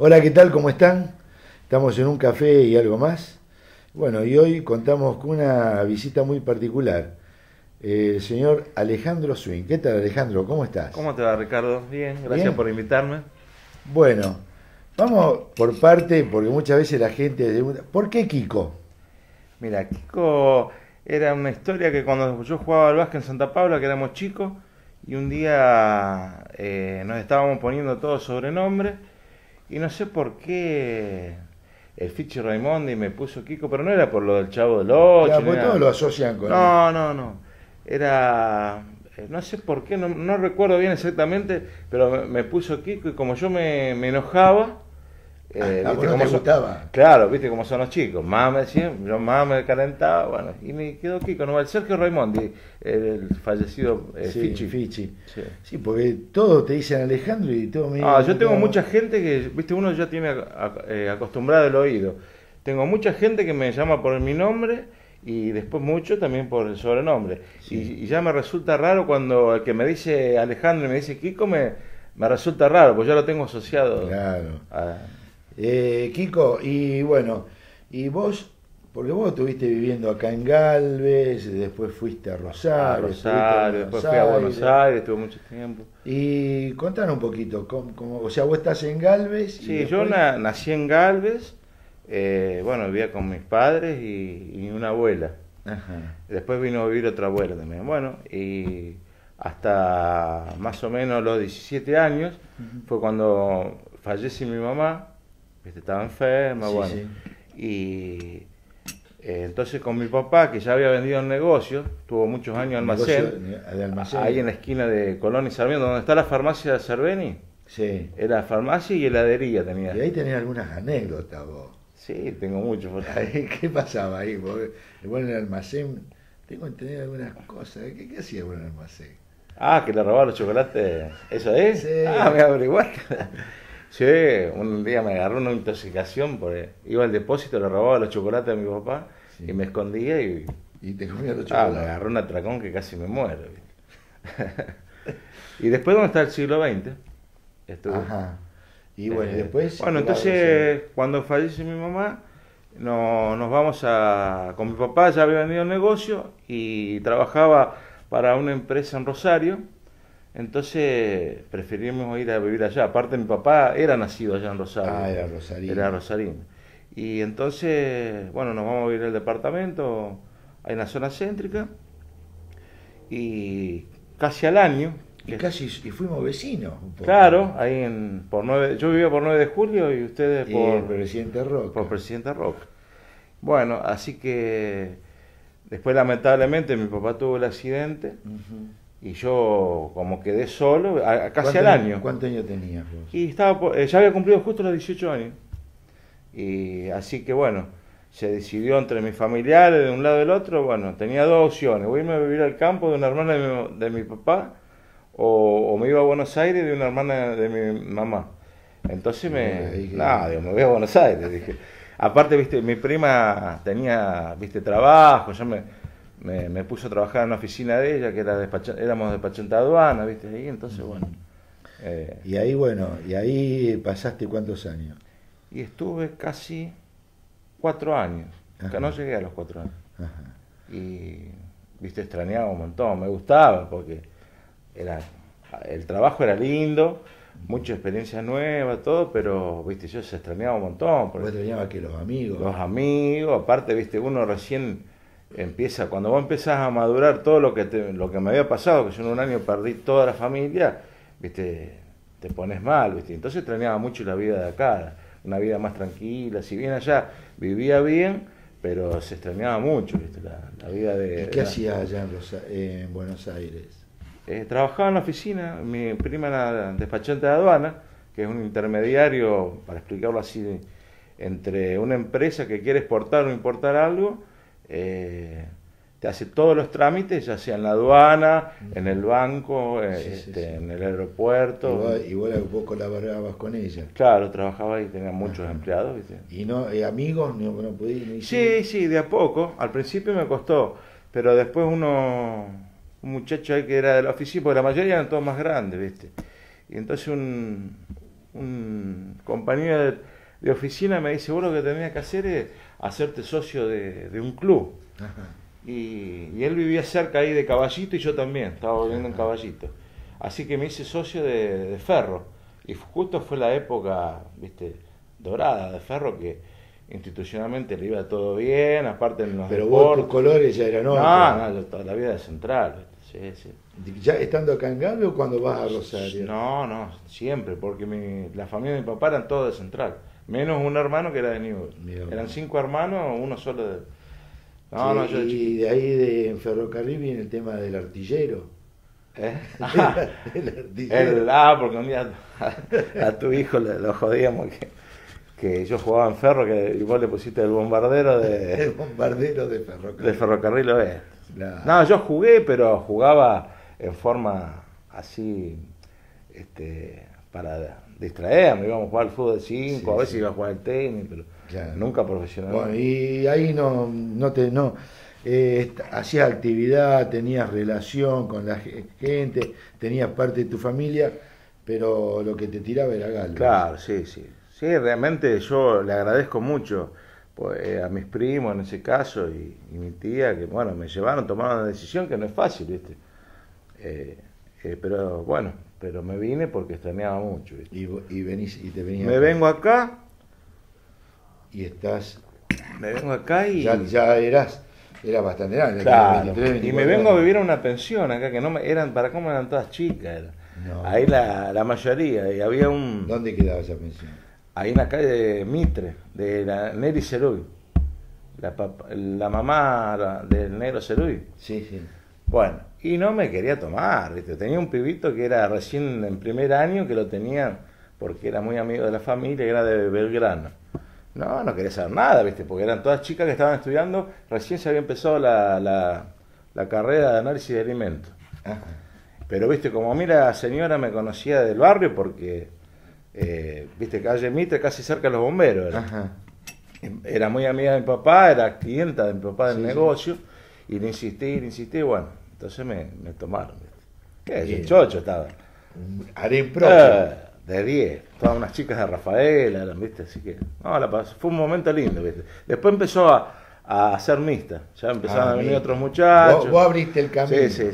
Hola, ¿qué tal? ¿Cómo están? Estamos en un café y algo más. Bueno, y hoy contamos con una visita muy particular. El señor Alejandro Swing. ¿Qué tal, Alejandro? ¿Cómo estás? ¿Cómo te va, Ricardo? Bien, gracias ¿Bien? por invitarme. Bueno, vamos por parte, porque muchas veces la gente pregunta, ¿por qué Kiko? Mira, Kiko era una historia que cuando yo jugaba al básquet en Santa Paula, que éramos chicos, y un día nos estábamos poniendo todos sobrenombres, y no sé por qué el Fichi Raimondi me puso Kiko, pero no era por lo del Chavo del Ocho Claro, ni porque todos nada. lo asocian con él. No, no, no. Era, no sé por qué, no recuerdo bien exactamente, pero me puso Kiko y como yo me enojaba. A vos ¿Viste no te cómo son? gustaba. Claro, viste cómo son los chicos. Más me decían, yo más me calentaba, bueno, y me quedó Kiko, no, el Sergio Raimondi, el fallecido Sí, Fichi. Fichi. Sí. Sí, porque todos te dicen Alejandro y todo me... Ah, yo tengo mucha gente que, viste, uno ya tiene acostumbrado el oído. Tengo mucha gente que me llama por mi nombre y después mucho también por el sobrenombre. Sí, Y ya me resulta raro cuando el que me dice Alejandro y me dice Kiko me resulta raro, pues ya lo tengo asociado claro. a... Kiko, y bueno, y vos, porque vos estuviste viviendo acá en Galvez, después fuiste a a Rosario, estuviste en Rosario, Buenos después fui a Buenos Aires, Aires, estuve mucho tiempo. y contanos un poquito, o sea, vos estás en Galvez y Sí, yo después, nací en Galvez, bueno, vivía con mis padres y una abuela. ajá, Después vino a vivir otra abuela también. Bueno, y hasta más o menos los 17 años ujú, fue cuando fallece mi mamá, viste, estaba enferma, sí, bueno. sí, Y entonces con mi papá, que ya había vendido el negocio, tuvo muchos años negocio almacén, de ahí almacén, en la esquina de Colón y Sarmiento, donde está la farmacia de Cerveni, sí, era farmacia y heladería tenía. y ahí tenés algunas anécdotas vos. Sí, tengo mucho. Ahí, ¿qué pasaba ahí? Vos en el almacén, tengo que tener algunas cosas, ¿qué hacía vos en el almacén? Ah, que le robaba los chocolates. ¿Eso es? Sí, Ah, me averiguaste. Sí, un día me agarró una intoxicación porque iba al depósito, le robaba los chocolates a mi papá y sí, me escondía y y te comía los me chocolates. agarró un atracón que casi me muero. ¿Viste? Y después, ¿dónde está el siglo XX? Estuve. Ajá. Y bueno, y Eh, después, bueno, claro, o sea, entonces cuando fallece mi mamá, nos vamos a... Con mi papá ya había vendido el negocio y trabajaba para una empresa en Rosario, entonces preferimos ir a vivir allá. Aparte mi papá era nacido allá en Rosario, era era Rosarino. rosarino. Y entonces, bueno, nos vamos a vivir al departamento, ahí en la zona céntrica, y casi al año, Y casi, y fuimos vecinos un poco. claro, ahí por 9, yo vivía por 9 de julio y ustedes Y el presidente por Roca. Presidenta Roca. Bueno, así que después lamentablemente mi papá tuvo el accidente Ujú. y yo como quedé solo, casi ¿Cuánto, al año. cuánto años tenías vos? Y ya había cumplido justo los 18 años. Y así que bueno, se decidió entre mis familiares de un lado y del otro, bueno, tenía dos opciones, o irme a vivir al campo de una hermana de mi papá o me iba a Buenos Aires de una hermana de mi mamá. Entonces Y bueno, ahí nada, digo, me voy a Buenos Aires, dije. Aparte, viste, mi prima tenía, viste, trabajo, me puso a trabajar en una oficina de ella, que era éramos despachante de aduana, viste, ahí, entonces bueno. eh, y ahí, bueno, y ahí pasaste cuántos años. y estuve casi 4 años, que no Ajá, llegué a los 4 años. ajá. Y, viste, extrañaba un montón, me gustaba, porque era, el trabajo era lindo, mucha experiencia nueva, todo, pero, viste, yo se extrañaba un montón, Vos porque extrañabas que los amigos. los amigos, aparte, viste, uno recién empieza, cuando vos empezás a madurar todo lo que me había pasado, que yo en un año perdí toda la familia, viste, te pones mal, viste, entonces extrañaba mucho la vida de acá, una vida más tranquila, si bien allá vivía bien, pero se extrañaba mucho, viste, la vida ¿Y de qué hacías allá en, en Buenos Aires? trabajaba en la oficina, mi prima era despachante de aduana, que es un intermediario, para explicarlo así, entre una empresa que quiere exportar o importar algo, eh, te hace todos los trámites, ya sea en la aduana, en el banco, Sí, sí, sí. en el aeropuerto. Y vos colaborabas con ella. Claro, trabajaba ahí, tenía muchos Ajá. empleados, ¿viste? Y no, amigos, no podías, no Sí, hiciste. sí, de a poco. Al principio me costó, pero después un muchacho ahí que era de la oficina, porque la mayoría eran todos más grandes, ¿viste? Y entonces un compañero de oficina me dice, vos lo que tenías que hacer es hacerte socio de un club. Ajá. Y él vivía cerca ahí de Caballito y yo también, estaba viviendo en Caballito. Así que me hice socio de Ferro. Y justo fue la época, viste, dorada de Ferro, que institucionalmente le iba todo bien, aparte en los Pero vos deportes. tus colores ya eran otros. No, yo toda la vida de Central, ¿viste? Sí, sí. ¿Ya estando acá en Galvez o cuando vas a Rosario? No, siempre, porque la familia de mi papá eran todos de Central, menos un hermano que era de Newell. Eran 5 hermanos, uno solo de... No, sí, no, yo y de ahí en Ferrocarril viene el tema del artillero. El artillero. Porque un día a tu hijo lo jodíamos que yo jugaba en Ferro, que y vos le pusiste el bombardero de... El bombardero de Ferrocarril. De Ferrocarril Oeste. No, yo jugué, pero jugaba en forma así, para distraerme, íbamos a jugar al fútbol de 5, sí, a veces iba a jugar al tenis, pero claro, nunca profesional. Bueno, y ahí hacías actividad, tenías relación con la gente, tenías parte de tu familia, pero lo que te tiraba era Galvez. Claro, sí. Sí, realmente yo le agradezco mucho pues, a mis primos en ese caso y mi tía, que bueno, me llevaron, tomaron una decisión que no es fácil, ¿viste? Pero bueno, pero me vine porque extrañaba mucho, ¿viste? Y te venías me acá. Vengo acá y estás... Me vengo acá y... Ya eras bastante grande. Claro, 23, y me vengo a vivir a una pensión acá, que no eran, para cómo eran todas chicas. No. Ahí la mayoría, y había un... ¿Dónde quedaba esa pensión? Ahí en la calle Mitre, de la Neri Ceruy, la mamá del negro Ceruy. Sí. Bueno, y no me quería tomar, ¿viste? Tenía un pibito que era recién en primer año, que lo tenía porque era muy amigo de la familia, era de Belgrano. No quería saber nada, ¿viste? Porque eran todas chicas que estaban estudiando, recién se había empezado la carrera de análisis de alimentos. Ajá. Pero, ¿viste? Como a mí la señora me conocía del barrio porque... viste, calle Mitre, casi cerca de los bomberos. Era muy amiga de mi papá, era clienta de mi papá del negocio, y le insistí, bueno, entonces me tomaron. ¿Qué? Chocho estaba. Harén propio. De 10, todas unas chicas de Rafaela, ¿viste? Así que, fue un momento lindo, ¿viste? Después empezó a ser mixta, ya empezaron a venir otros muchachos. Vos abriste el camino. Sí.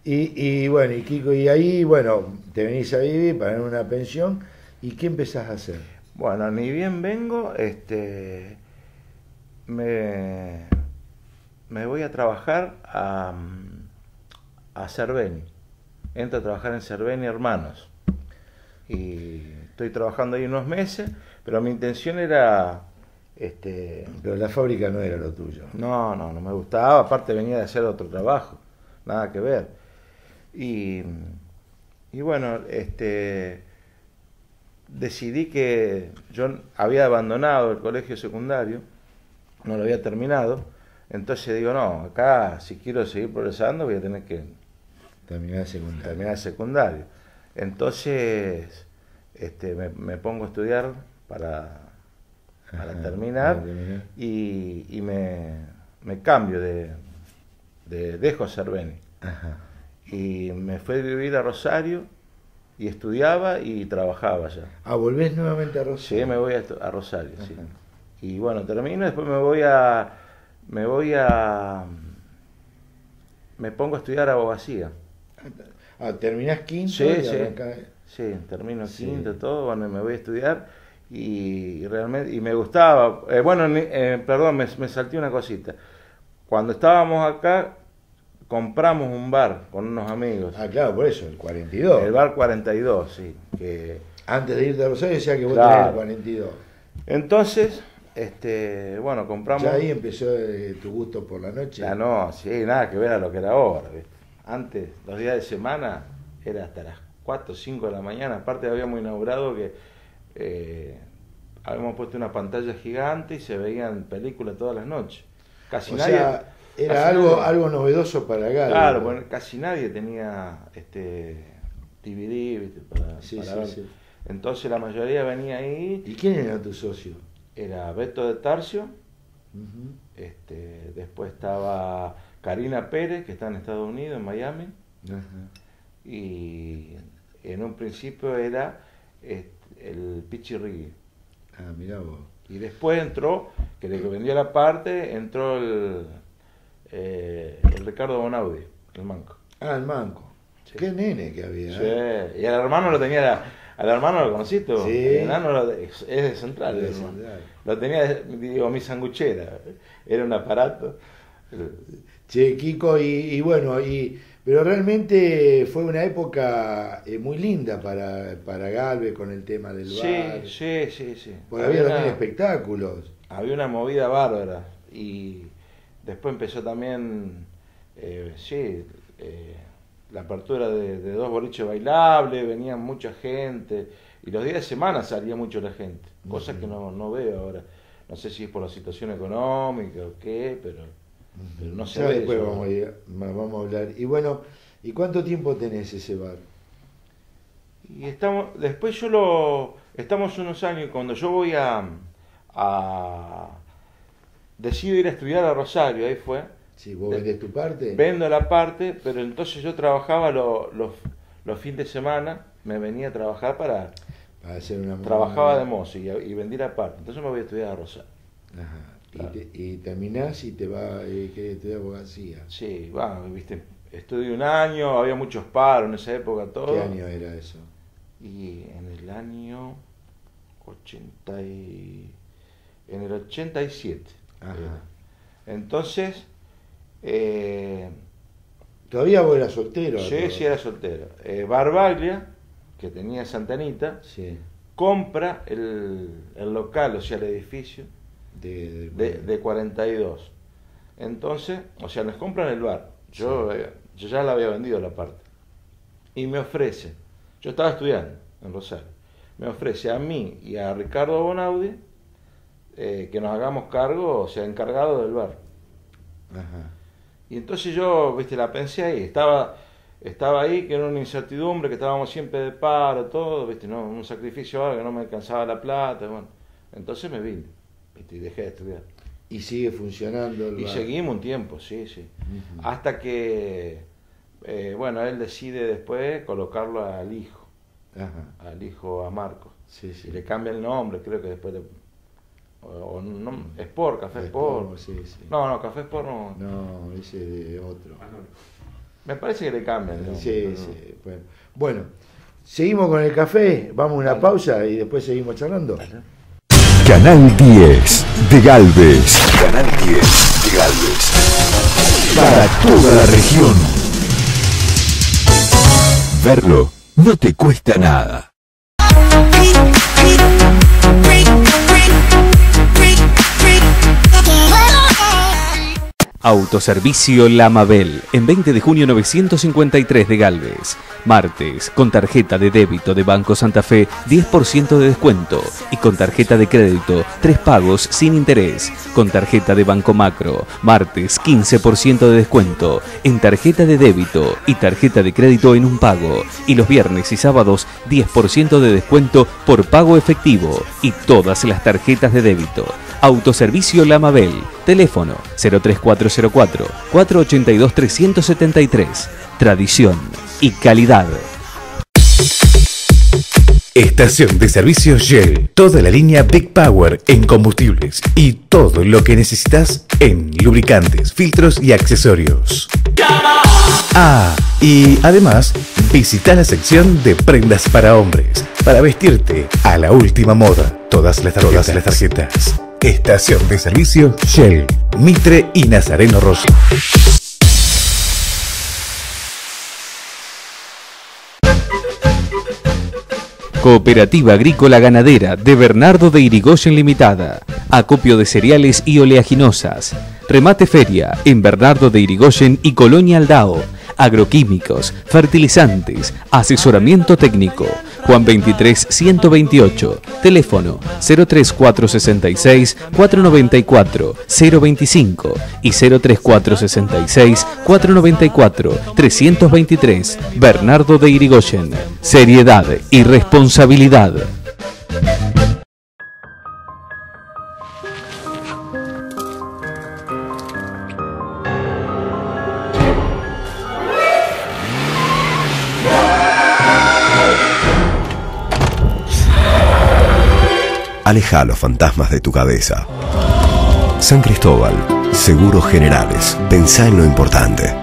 Y bueno, y Kiko, y ahí, bueno, te venís a vivir para una pensión. ¿Y qué empezás a hacer? Bueno, ni bien vengo, me voy a trabajar a Cerveni. Entro a trabajar en Cerveni Hermanos. Y estoy trabajando ahí unos meses, pero mi intención era... Pero la fábrica no era lo tuyo. No me gustaba, aparte venía de hacer otro trabajo, nada que ver. Y bueno, decidí que yo había abandonado el colegio secundario, no lo había terminado, entonces digo, no, acá si quiero seguir progresando voy a tener que terminar el secundario. Entonces me pongo a estudiar para terminar y me cambio dejo Cerveni. Ajá. Y me fui a vivir a Rosario y estudiaba y trabajaba allá. ¿Volvés nuevamente a Rosario? Sí, me voy a Rosario, Ajá. sí. Y bueno, termino, después me pongo a estudiar abogacía. ¿Terminás quinto? Sí, termino quinto, todo, bueno, me voy a estudiar y realmente, y me gustaba, perdón, me salté una cosita. Cuando estábamos acá, compramos un bar con unos amigos. Claro, por eso, el 42. El bar 42, sí. Que... Antes de irte a Rosario decía que vos tenés el 42. Entonces, bueno, compramos... Ya ahí empezó tu gusto por la noche. Sí, nada que ver a lo que era ahora, ¿viste? Antes, los días de semana, era hasta las 4 o 5 de la mañana. Aparte habíamos inaugurado que habíamos puesto una pantalla gigante y se veían películas todas las noches. Casi nadie... Era algo novedoso para Galvez. Claro, bueno, casi nadie tenía DVD, ¿viste? Para ver. Sí. Entonces la mayoría venía ahí. ¿Y quién era tu socio? Era Beto de Tarcio. Después estaba Karina Pérez, que está en Estados Unidos, en Miami. Y en un principio era el Pichirri. Ah, mirá vos. Y después entró, que le vendió la parte, entró el Ricardo Bonaudi, el manco. Ah, el manco. Sí. Qué nene que había. Sí. Y al hermano lo tenía, al hermano lo conociste vos. Sí. El enano es de Central. De el hermano. Central. Lo tenía, digo, mi sanguchera. Era un aparato. Che, Kiko, bueno, pero realmente fue una época muy linda para Galvez con el tema del bar. Sí. Porque había también espectáculos. Había una movida bárbara. Y después empezó también, la apertura de 2 boliches bailables, venía mucha gente. Y los días de semana salía mucho la gente. Cosas que no veo ahora. No sé si es por la situación económica o qué, pero no se Ya ve. después eso. vamos a hablar. Y bueno, ¿y cuánto tiempo tenés ese bar? Y estamos unos años, cuando yo voy decido ir a estudiar a Rosario, ahí fue. Si vos vendés tu parte. Vendo la parte, pero entonces yo trabajaba los fines de semana, me venía a trabajar para hacer una trabajaba de mozo y vendí la parte, entonces me voy a estudiar a Rosario. Ajá. Claro. Y terminás y te vas que estudiar abogacía. Sí, viste, estudié un año, había muchos paros en esa época, todo. ¿Qué año era eso? Y en el año en el 87. Ajá. Entonces, ¿Todavía vos eras soltero? sí, era soltero. Barbaglia, que tenía Santa Anita, Sí. compra el local, o sea, el edificio de 42. Entonces, o sea, nos compran el bar. Yo ya la había vendido la parte. Y me ofrece, yo estaba estudiando en Rosario, me ofrece a mí y a Ricardo Bonaudi que nos hagamos cargo, o sea, encargado del bar. Ajá. Y entonces yo, viste, la pensé ahí, estaba ahí, que era una incertidumbre, que estábamos siempre de paro, todo, viste, no, un sacrificio ahora que no me alcanzaba la plata, bueno. Entonces me vine, viste, y dejé de estudiar. Y sigue funcionando el Y bar. seguimos un tiempo, sí. Ujú. Hasta que, él decide después colocarlo al hijo, a Marcos. Sí. Y le cambia el nombre, creo que después no, Sport, Café Sport. Sí. No, Café Sport no. No, ese de otro. Me parece que le cambian el nombre. Sí, no. sí. Bueno, seguimos con el café, vamos a una pausa y después seguimos charlando. Canal 10 de Galvez. Canal 10 de Galvez. Para toda la región. Verlo no te cuesta nada. Autoservicio La Mabel, en 20 de junio 953 de Galvez. Martes, con tarjeta de débito de Banco Santa Fe, 10% de descuento. Y con tarjeta de crédito, 3 pagos sin interés. Con tarjeta de Banco Macro, martes, 15% de descuento. En tarjeta de débito y tarjeta de crédito en un pago. Y los viernes y sábados, 10% de descuento por pago efectivo. Y todas las tarjetas de débito. Autoservicio La Mabel. Teléfono 03404 482 373. Tradición y calidad. Estación de servicio Shell. Toda la línea Big Power en combustibles y todo lo que necesitas en lubricantes, filtros y accesorios. Ah, y además visita la sección de prendas para hombres para vestirte a la última moda. Todas las tarjetas. Estación de servicio Shell, Mitre y Nazareno Rosso. Cooperativa Agrícola Ganadera de Bernardo de Irigoyen Limitada. Acopio de cereales y oleaginosas. Remate feria en Bernardo de Irigoyen y Colonia Aldao. Agroquímicos, fertilizantes, asesoramiento técnico. Juan 23 128. Teléfono 03466 494 025 y 03466 494 323. Bernardo de Irigoyen. Seriedad y responsabilidad. Aleja a los fantasmas de tu cabeza. San Cristóbal, Seguros Generales. Pensá en lo importante.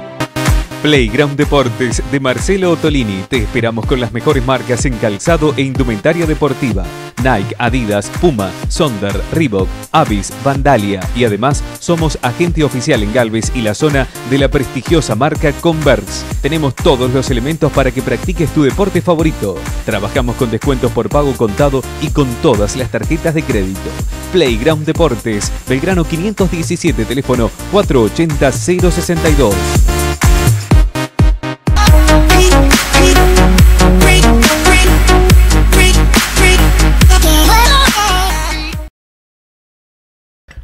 Playground Deportes de Marcelo Ottolini. Te esperamos con las mejores marcas en calzado e indumentaria deportiva. Nike, Adidas, Puma, Sonder, Reebok, Avis, Vandalia y además somos agente oficial en Galvez y la zona de la prestigiosa marca Converse. Tenemos todos los elementos para que practiques tu deporte favorito. Trabajamos con descuentos por pago contado y con todas las tarjetas de crédito. Playground Deportes, Belgrano 517, teléfono 480-062.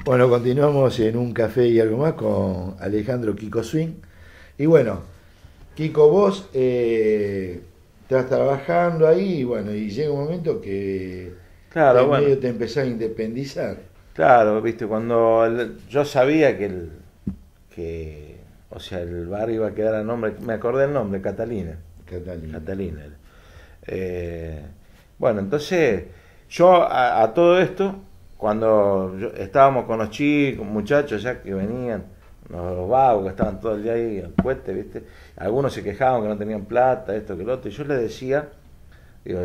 Bueno, continuamos en un café y algo más con Alejandro Kiko Swing. Y bueno, Kiko, vos estás trabajando ahí y bueno, y llega un momento que Claro, bueno. medio te empezás a independizar. Claro, viste, cuando yo sabía o sea, el bar iba a quedar a nombre, me acordé el nombre, Catalina. Catalina. Bueno, entonces yo a todo esto, cuando estábamos con los chicos, muchachos ya que venían, los vagos que estaban todo el día ahí al cohete, viste, algunos se quejaban que no tenían plata, esto que lo otro, y yo les decía, digo,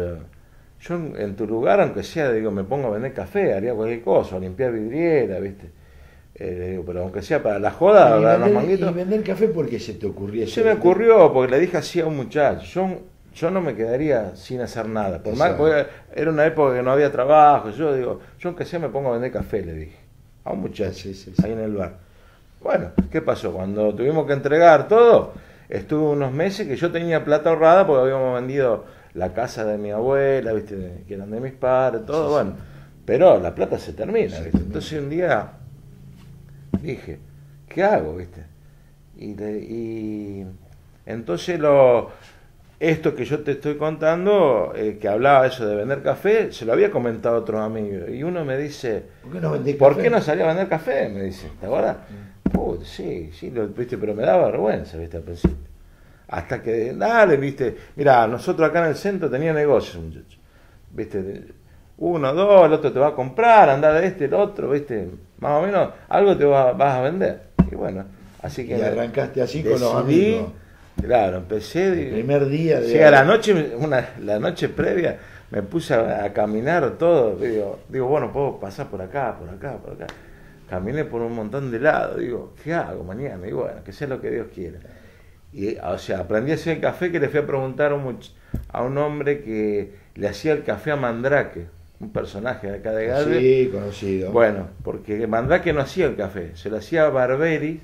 yo en tu lugar, aunque sea, digo, me pongo a vender café, haría cualquier cosa, a limpiar vidriera, viste. Digo, pero aunque sea para la joda, para los manguitos. ¿Y vender café por qué se te ocurrió eso? Se me ocurrió porque le dije así a un muchacho, yo no me quedaría sin hacer nada, por más, porque era una época que no había trabajo, yo digo, yo aunque sea me pongo a vender café, le dije, a un muchacho ahí en el bar. Bueno, ¿qué pasó? Cuando tuvimos que entregar todo, estuve unos meses que yo tenía plata ahorrada porque habíamos vendido la casa de mi abuela, viste, que eran de mis padres, todo, bueno, pero la plata se termina, ¿viste? Entonces un día dije, ¿qué hago, viste? Y entonces esto que yo te estoy contando, que hablaba eso de vender café, se lo había comentado a otros amigos, y uno me dice, ¿por qué no salía a vender café? Me dice, ¿te acuerdas? Sí, viste, pero me daba vergüenza, viste, al principio. Hasta que, dale, viste, mira, nosotros acá en el centro tenía negocios, muchachos, viste, 1, 2, el otro te va a comprar, anda de el otro, viste, más o menos algo te vas a vender. Y bueno, así que... Y arrancaste así con los amigos. Claro, empecé... El primer día de... Sí, a la noche previa me puse a caminar todo, digo, bueno, puedo pasar por acá. Caminé por un montón de lados, digo, ¿qué hago mañana? Y bueno, que sea lo que Dios quiera. Y, o sea, aprendí a hacer el café, que le fui a preguntar a un hombre que le hacía el café a Mandrake, un personaje de acá de Galvez. Sí, conocido. Bueno, porque Mandrake no hacía el café, se lo hacía Barberi,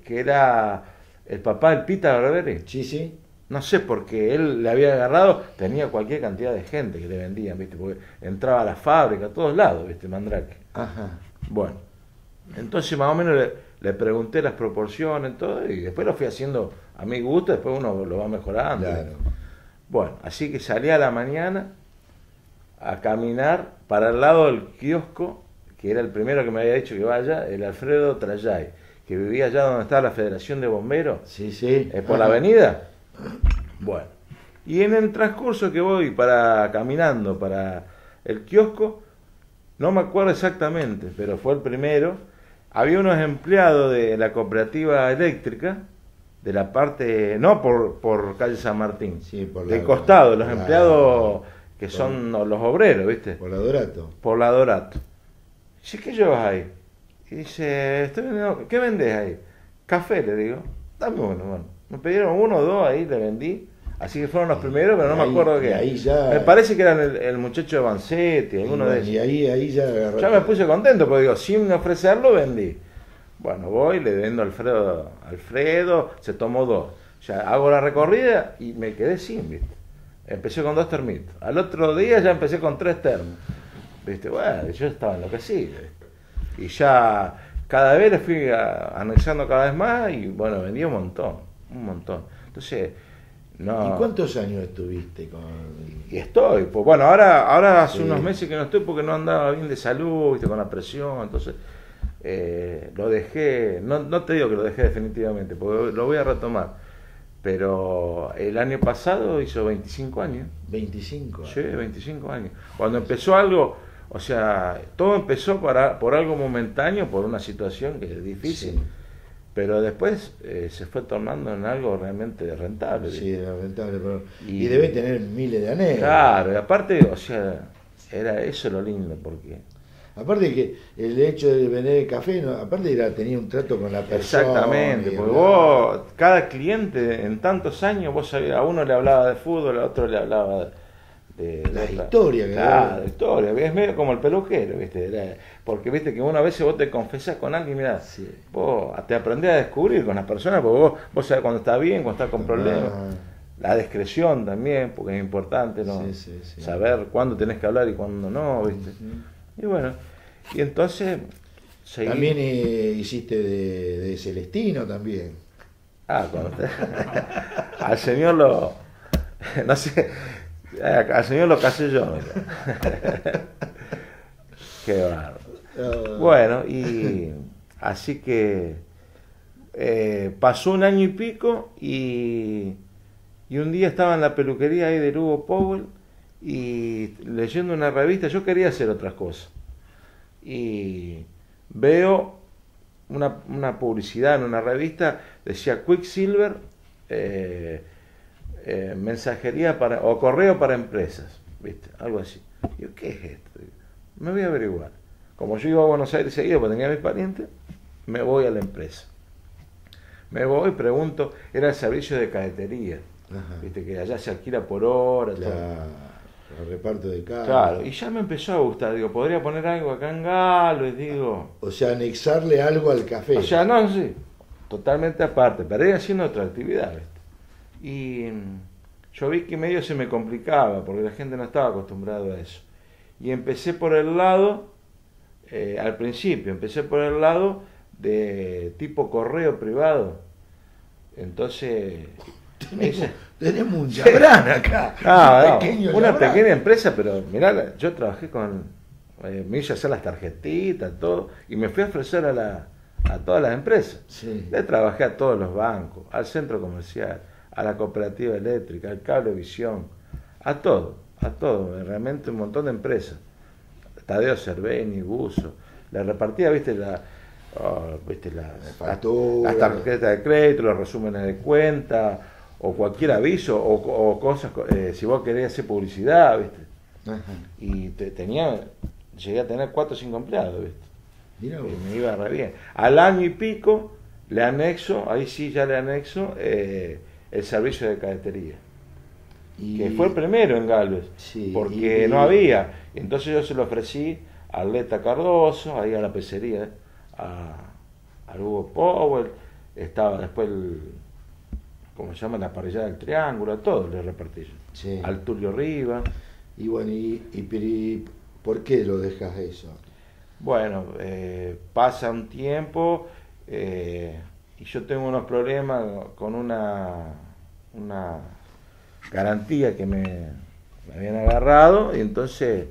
que era el papá del Pita Barberi. Sí. No sé, porque él le había agarrado, tenía cualquier cantidad de gente que le vendían, ¿viste? Porque entraba a la fábrica, a todos lados, ¿viste? Mandrake. Ajá. Bueno, entonces más o menos le pregunté las proporciones, todo, y después lo fui haciendo a mi gusto, después uno lo va mejorando. Claro. Bueno, así que salí a la mañana a caminar para el lado del kiosco, que era el primero que me había dicho que vaya, el Alfredo Trayay, que vivía allá donde estaba la Federación de Bomberos. Sí. Por la avenida. Bueno, y en el transcurso que voy caminando para el kiosco, no me acuerdo exactamente, pero fue el primero, había unos empleados de la cooperativa eléctrica, de la parte, no por calle San Martín, sí, de costado, los empleados que son los obreros, ¿viste? Por la Dorato. Por la Dorato. Dice, ¿qué llevas ahí? Y dice, estoy vendiendo, ¿qué vendés ahí? Café, le digo, dame uno, bueno. Me pidieron 1 o 2, ahí le vendí. Así que fueron los primeros, pero no me acuerdo qué. Ahí ya... Me parece que eran el muchacho de Vanzetti, alguno de esos. Y ahí ya agarró. Ya me puse contento, porque digo, sin ofrecerlo vendí. Bueno, voy, le vendo a Alfredo, se tomó 2. Ya hago la recorrida y me quedé sin, ¿viste? Empecé con 2 termitos. Al otro día ya empecé con 3 termos. ¿Viste? Bueno, yo estaba enloquecido, ¿viste? Y ya cada vez le fui anexando cada vez más y bueno, vendí un montón. Entonces, no. ¿Y cuántos años estuviste con...? Y estoy, pues bueno, ahora hace unos meses que no estoy porque no andaba bien de salud, ¿viste? Con la presión, entonces lo dejé, no te digo que lo dejé definitivamente, porque lo voy a retomar, pero el año pasado hizo 25 años. 25 Sí, 25 años. Cuando empezó algo, o sea, todo empezó por algo momentáneo, por una situación que es difícil, Sí. pero después se fue tornando en algo realmente rentable. Sí, era rentable, pero... Y- y debe tener miles de anécdotas. Claro, y aparte, o sea, era eso lo lindo, porque... Aparte que el hecho de vender el café, ¿no? Aparte tenía un trato con la persona. Exactamente, y porque hablaba. vos, cada cliente en tantos años, vos sabías, a uno le hablaba de fútbol, a otro le hablaba de La otra- historia que Claro, había. la historia, es medio como el peluquero, ¿viste? Porque viste que una vez vos te confesás con alguien, mirá, Sí. vos te aprendés a descubrir con las personas, porque vos sabés cuando está bien, cuando está con problemas. Ah. La discreción también, porque es importante, ¿no? Sí, sí, sí. Saber cuándo tenés que hablar y cuándo no, ¿viste? Y bueno, y entonces seguí. También hiciste de Celestino también. Cuando al señor lo... No sé, al señor lo casé yo. Mira. Qué bárbaro. Bueno, y así que pasó un año y pico y un día estaba en la peluquería ahí de Hugo Powell y leyendo una revista, yo quería hacer otras cosas. Y veo una publicidad en una revista, decía Quicksilver, mensajería o correo para empresas, ¿viste? Algo así. Y yo, ¿qué es esto? Digo, me voy a averiguar. Como yo iba a Buenos Aires seguido porque tenía a mis parientes, me voy a la empresa. Me voy, pregunto, era el servicio de cadetería, Ajá. ¿viste? Que allá se alquila por hora, todo. El reparto de carne. Claro, y ya me empezó a gustar, digo, podría poner algo acá en Galvez, digo. O sea, anexarle algo al café. O sea, no, sí, totalmente aparte, pero ir haciendo otra actividad, ¿viste? Y yo vi que medio se me complicaba, porque la gente no estaba acostumbrada a eso. Y empecé por el lado, al principio, empecé por el lado de tipo correo privado. Entonces... Tenemos un Yabrán acá. No, un pequeño una Yabrán. pequeña empresa, pero mirá, yo trabajé con, me hice hacer las tarjetitas, todo, y me fui a ofrecer a todas las empresas. Sí. Le trabajé a todos los bancos, al centro comercial, a la cooperativa eléctrica, al Cablevisión, a todo, realmente un montón de empresas. Tadeo Cerveni, Buzo, le repartía, viste, las tarjetas de crédito, los resúmenes de cuenta, o cualquier aviso, o cosas, si vos querés hacer publicidad, viste. Ajá. Y llegué a tener 4 o 5 empleados, viste. Mirá vos. Y me iba re bien. Al año y pico le anexo, ahí sí ya le anexo, el servicio de cadetería. Que fue el primero en Galvez, Sí, porque no había. Entonces yo se lo ofrecí a Arleta Cardoso, ahí a la pizzería, a Hugo Powell, estaba después ¿cómo se llama? La parrillada del Triángulo, a todos le repartí yo. Sí. Al Tulio Riva. Y bueno, ¿y por qué lo dejas eso? Bueno, pasa un tiempo y yo tengo unos problemas con una garantía que me habían agarrado y entonces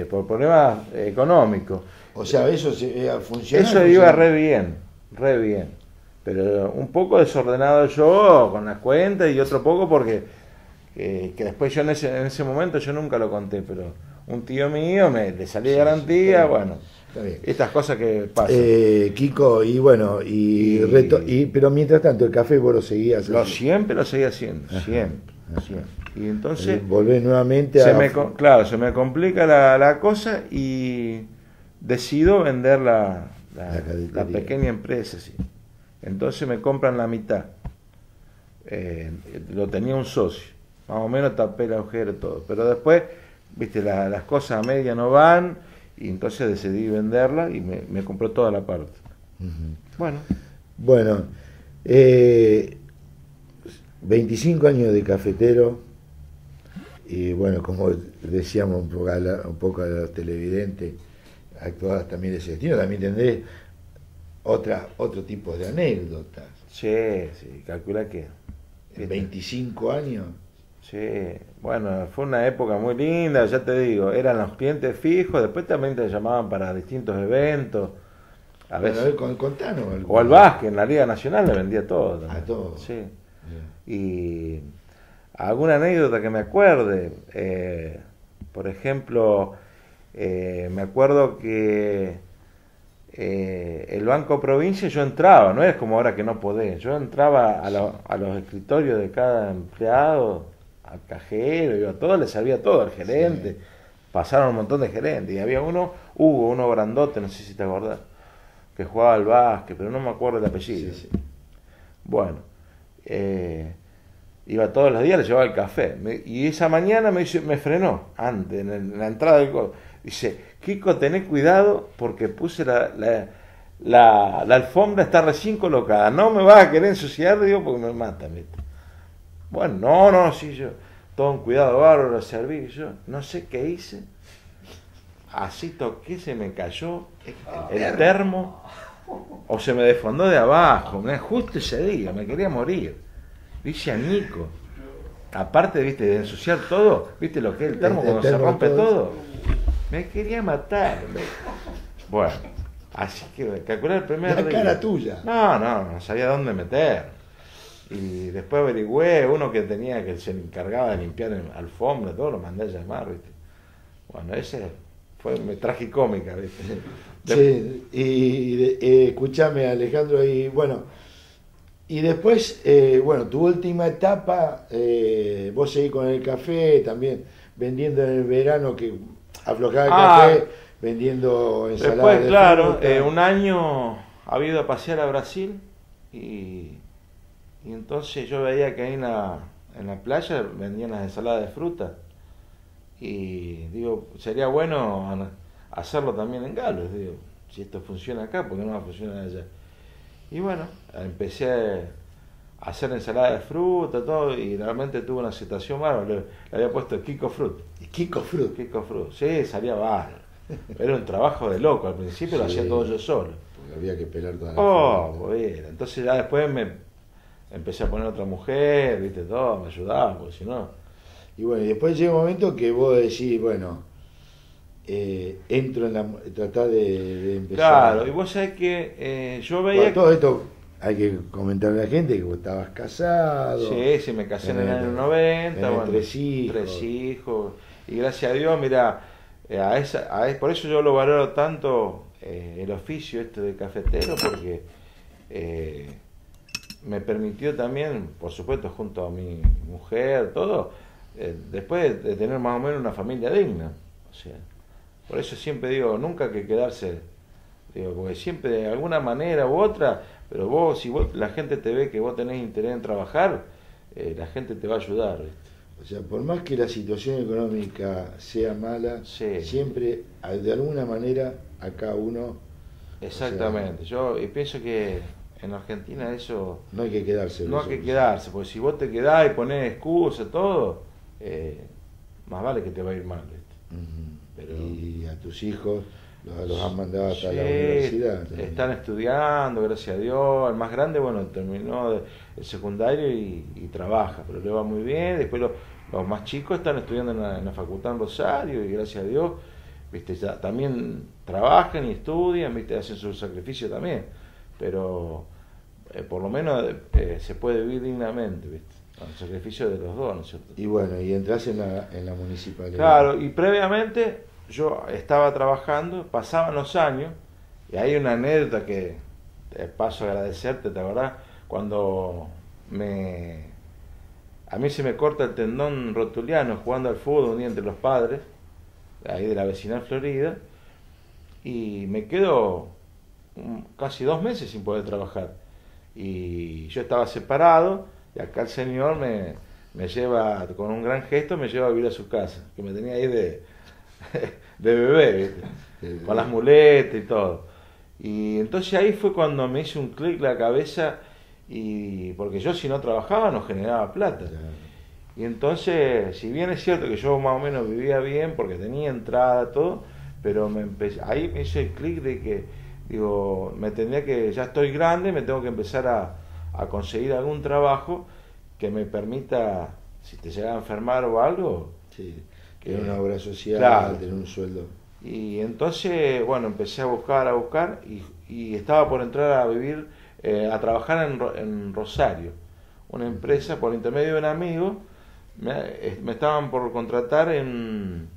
por problemas económicos. O sea, eso funciona. Eso iba re bien, pero un poco desordenado yo con las cuentas y otro poco porque que después yo en ese momento yo nunca lo conté, pero un tío mío le salía garantía, bueno, Está bien. estas cosas que pasan. Kiko, y bueno, pero mientras tanto el café vos lo seguías haciendo. Siempre lo seguía haciendo, siempre. Y entonces volvés nuevamente se me complica la cosa y decido vender la pequeña empresa, sí. Entonces me compran la mitad. Lo tenía un socio, más o menos tapé el agujero todo, pero después, viste, las cosas a media no van y entonces decidí venderla y me compró toda la parte. Uh-huh. Bueno, 25 años de cafetero y bueno, como decíamos un poco a los televidentes, actuabas también de Celestino, también tendrés otro tipo de anécdotas. Sí, calcula que... En 25 años. Sí, bueno, fue una época muy linda, ya te digo, eran los clientes fijos, después también te llamaban para distintos eventos. A veces, Contanos. o al básquet, en la Liga Nacional le vendía todo. A todo. Sí. Y alguna anécdota que me acuerde, por ejemplo, me acuerdo que el Banco Provincia yo entraba, no es como ahora que no podés, yo entraba a los escritorios de cada empleado, al cajero, yo a todos les sabía todo, al gerente, pasaron un montón de gerentes, y había uno grandote, no sé si te acordás, que jugaba al básquet, pero no me acuerdo el apellido. Bueno, iba todos los días, le llevaba el café, y esa mañana me frenó, antes, en la entrada del codo. Dice, Kiko, tené cuidado porque puse la alfombra, está recién colocada, no me vas a querer ensuciar, digo, porque me matan, ¿viste? Bueno, no, sí, yo, todo un cuidado bárbaro, serví, yo no sé qué hice, así toqué, se me cayó el termo, o se me desfondó de abajo, justo ese día, me quería morir, dice a Nico, aparte, viste, de ensuciar todo, viste lo que es el termo cuando se rompe todo, me quería matar. Bueno, así que calculé el primer día. La cara tuya. No sabía dónde meter. Y después averigüé, uno que se encargaba de limpiar alfombra, todo, lo mandé a llamar, viste. Bueno, ese fue tragicómica, viste. Sí, y escúchame, Alejandro, y bueno, y después, bueno, tu última etapa, vos seguís con el café, también vendiendo en el verano, que aflojaba el café, vendiendo ensaladas. Después, claro, un año había ido a pasear a Brasil y entonces yo veía que ahí en la playa vendían las ensaladas de fruta y digo, sería bueno hacerlo también en Galvez, digo, si esto funciona acá, ¿por qué no va a funcionar allá? Y bueno, empecé a hacer ensalada de fruta, todo, y realmente tuve una aceptación bárbara, le había puesto Kiko Fruit. Kiko Fruit. Kiko Fruit, sí, salía bárbaro. Era un trabajo de loco, al principio lo hacía todo yo solo. Porque había que pelar toda la fruta. Bueno, entonces ya después me empecé a poner otra mujer, viste, todo, me ayudaba, porque si no... Y bueno, y después llega un momento que vos decís, bueno, entro en tratar de empezar. Claro, y vos sabés que yo veía... Bueno, todo esto hay que comentarle a la gente que vos estabas casado. Sí, me casé en el año 90, bueno, 3 hijos. 3 hijos, y gracias a Dios, mira, por eso yo lo valoro tanto el oficio este de cafetero, porque me permitió también, por supuesto, junto a mi mujer, todo, después de tener más o menos una familia digna. O sea, por eso siempre digo, nunca hay que quedarse, digo, porque siempre de alguna manera u otra, pero si la gente te ve que vos tenés interés en trabajar, la gente te va a ayudar, ¿viste? O sea, por más que la situación económica sea mala, siempre, de alguna manera, acá uno... Exactamente, yo pienso que en Argentina eso... No hay que quedarse. No hay que quedarse, porque si vos te quedás y ponés excusas, todo, más vale que te va a ir mal, ¿viste? Pero, y a tus hijos los han mandado hasta la universidad. También. Están estudiando, gracias a Dios. El más grande, bueno, terminó el secundario y trabaja, pero le va muy bien. Después los más chicos están estudiando en la facultad en Rosario y gracias a Dios, viste, ya también trabajan y estudian, viste, hacen su sacrificio también. Pero por lo menos se puede vivir dignamente, viste, con el sacrificio de los dos, ¿no es cierto? Y bueno, y entras en la municipalidad. Claro, y previamente yo estaba trabajando, pasaban los años, y hay una anécdota que te paso a agradecerte, ¿te acordás? Cuando a mí se me corta el tendón rotuliano jugando al fútbol un día entre los padres, ahí de la vecinal Florida, y me quedo casi 2 meses sin poder trabajar. Y yo estaba separado, y acá el señor me lleva, con un gran gesto, me lleva a vivir a su casa, que me tenía ahí de bebé, ¿viste? Con las muletas y todo. Y entonces ahí fue cuando me hizo un clic la cabeza, porque yo si no trabajaba no generaba plata. Y entonces, si bien es cierto que yo más o menos vivía bien porque tenía entrada, todo, pero ahí me hizo el clic de que, digo, ya estoy grande, me tengo que empezar a conseguir algún trabajo que me permita, si te llega a enfermar o algo, que era una obra social, claro, tener un sueldo. Y entonces, bueno, empecé a buscar y estaba por entrar a vivir, a trabajar en Rosario, una empresa por intermedio de un amigo, me estaban por contratar en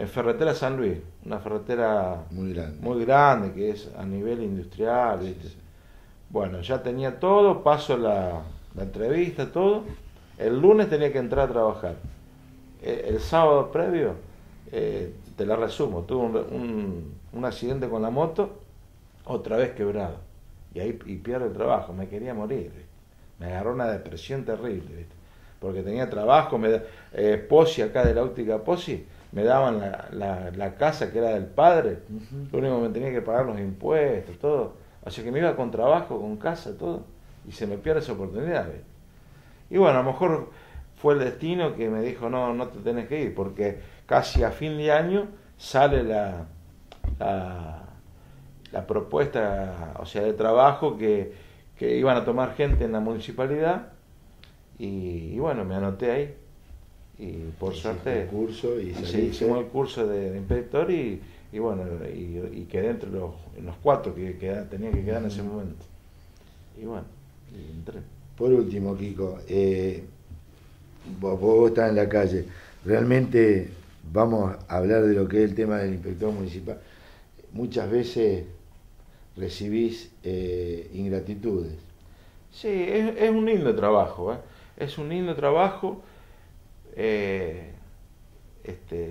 Ferretera San Luis, una ferretera muy grande que es a nivel industrial, ¿viste? Bueno, ya tenía todo, paso la entrevista, todo. El lunes tenía que entrar a trabajar. El sábado previo, te la resumo, tuve un accidente con la moto, otra vez quebrado. Y ahí pierdo el trabajo, me quería morir, ¿viste? Me agarró una depresión terrible, ¿viste? Porque tenía trabajo, Pozzi, acá de la óptica Pozzi, me daban la casa que era del padre, lo único que me tenía que pagar los impuestos, todo. Así que me iba con trabajo, con casa, todo, y se me pierde esa oportunidad, ¿ves? Y bueno, a lo mejor fue el destino que me dijo, no te tenés que ir, porque casi a fin de año sale la propuesta, o sea, de trabajo que iban a tomar gente en la municipalidad, y bueno, me anoté ahí, y por suerte hicimos el curso de inspector, y bueno, y quedé entre los 4 que tenía que quedar en ese momento. Y bueno, y entré. Por último, Kiko, vos estás en la calle. Realmente vamos a hablar de lo que es el tema del inspector municipal. Muchas veces recibís ingratitudes. Sí, es un lindo trabajo, ¿eh? Es un lindo trabajo.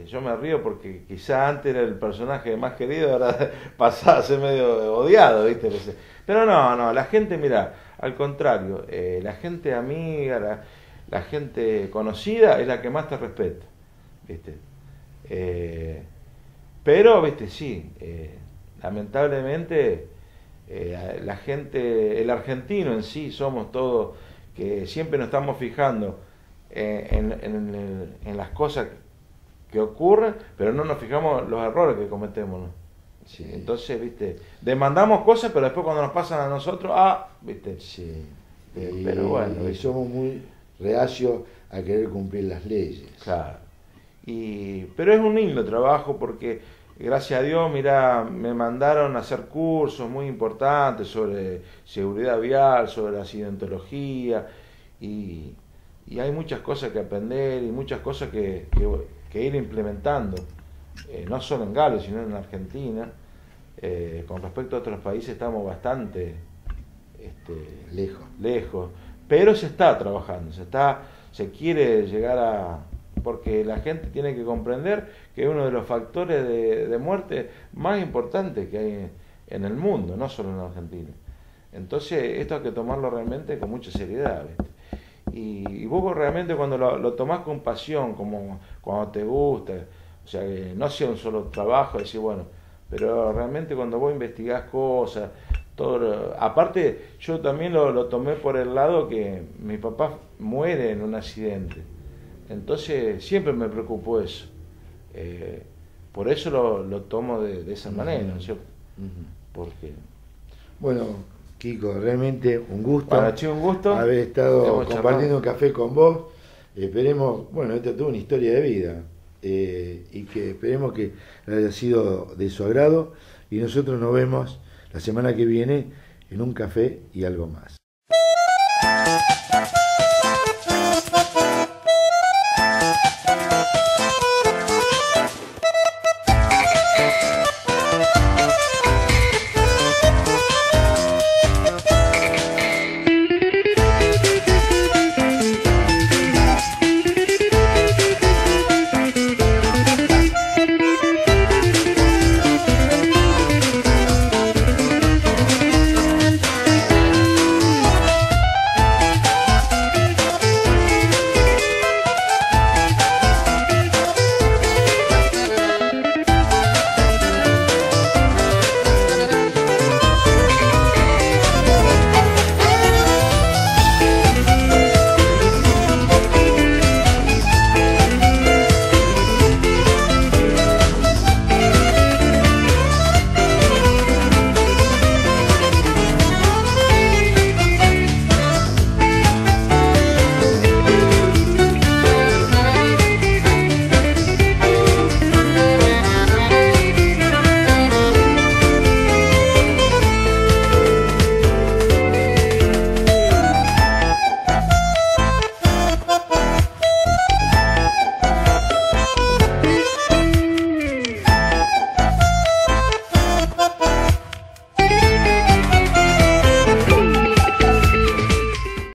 Yo me río porque quizá antes era el personaje más querido, ahora pasaba a ser medio odiado, ¿viste? Pero no, la gente, mira, al contrario, la gente amiga, la gente conocida es la que más te respeta, ¿viste? Pero, ¿viste? Sí, lamentablemente la gente, el argentino en sí, somos todos que siempre nos estamos fijando en las cosas que ocurren, pero no nos fijamos los errores que cometemos, ¿no? Sí. Entonces, ¿viste? Demandamos cosas, pero después cuando nos pasan a nosotros, ¿viste? Sí. Pero bueno, y somos muy reacios a querer cumplir las leyes. Claro. Pero es un lindo trabajo porque, gracias a Dios, mirá, me mandaron a hacer cursos muy importantes sobre seguridad vial, sobre accidentología, y hay muchas cosas que aprender y muchas cosas que ir implementando, no solo en Galvez, sino en Argentina. Con respecto a otros países estamos bastante lejos, pero se está trabajando, se quiere llegar porque la gente tiene que comprender que es uno de los factores de muerte más importantes que hay en el mundo, no solo en Argentina. Entonces esto hay que tomarlo realmente con mucha seriedad, ¿viste? Y vos realmente cuando lo tomás con pasión, como cuando te gusta, o sea, que no sea un solo trabajo, decir, bueno, pero realmente cuando vos investigás cosas, todo, aparte yo también lo tomé por el lado que mi papá muere en un accidente, entonces siempre me preocupó eso, por eso lo tomo de esa manera, ¿no es cierto? Porque... Bueno, Kiko, realmente un gusto, un gusto haber estado compartiendo un café con vos. Esperemos, bueno, esta es toda una historia de vida, y que esperemos que haya sido de su agrado, y nosotros nos vemos la semana que viene en un café y algo más.